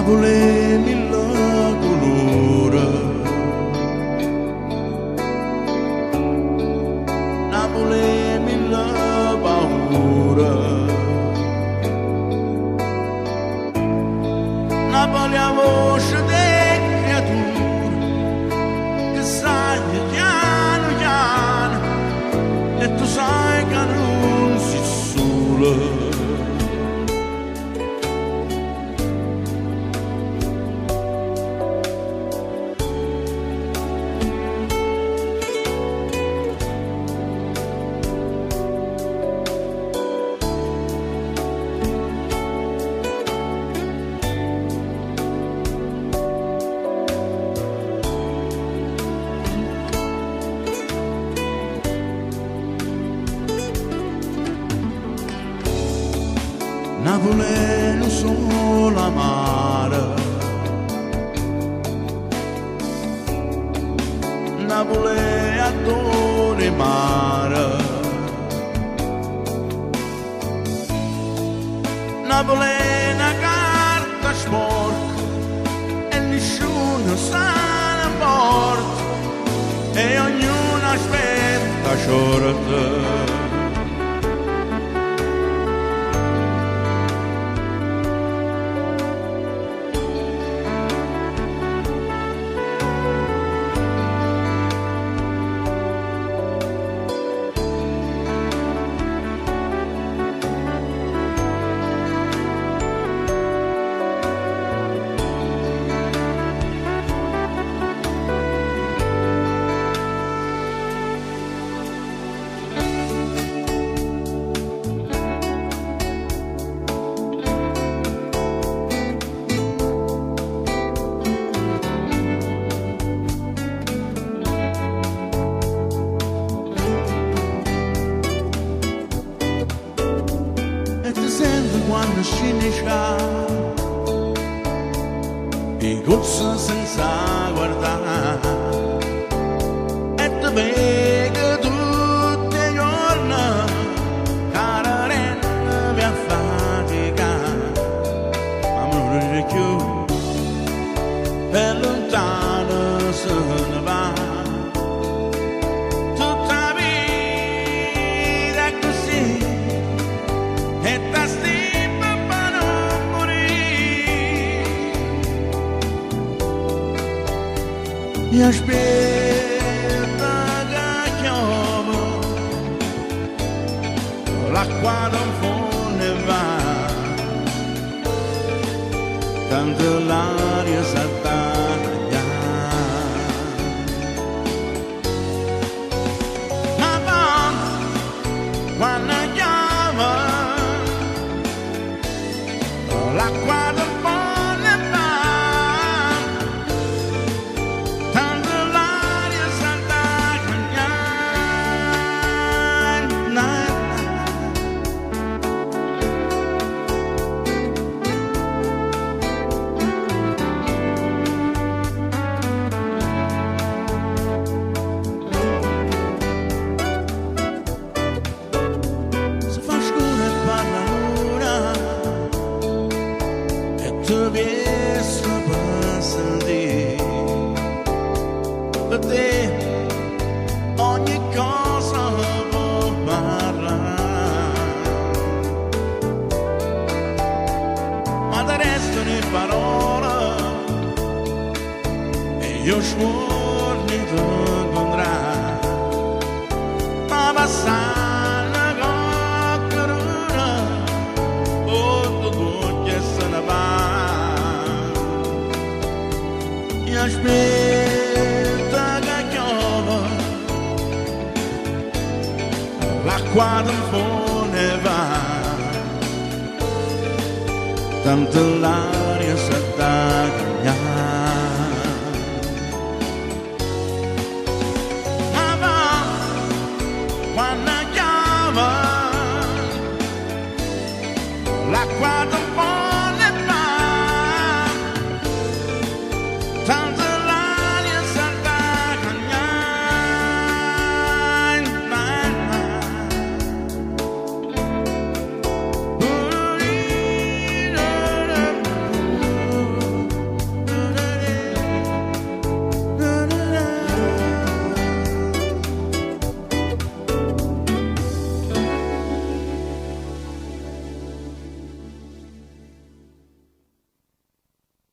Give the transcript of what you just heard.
Napoli mille colore, Napoli mille paure, Napoli a voce delle creature che sai piano piano e tu sai che non sei sola. Napoli non solo amare, Napoli adore mare, Napoli è una carta sporca e nessuno sa ne porta e ognuno aspetta short. Quando scinisca i corsi senza guardare e ti vedo tutti i giorni cara renda mi affatica ma non è più e lontano se ne va tutta vita è così e ta mi aspetta che piove, l'acqua non può ne va, tanto l'aria s'attaglia. Ma poi, quando piove, l'acqua non può ne va. Per te ogni cosa può parlare, ma da resto le parole e io scuono di incontrare, ma passare la coccarona o tu che se ne va, io aspetto l'acqua non può ne va, tanto l'aria s'attaglia.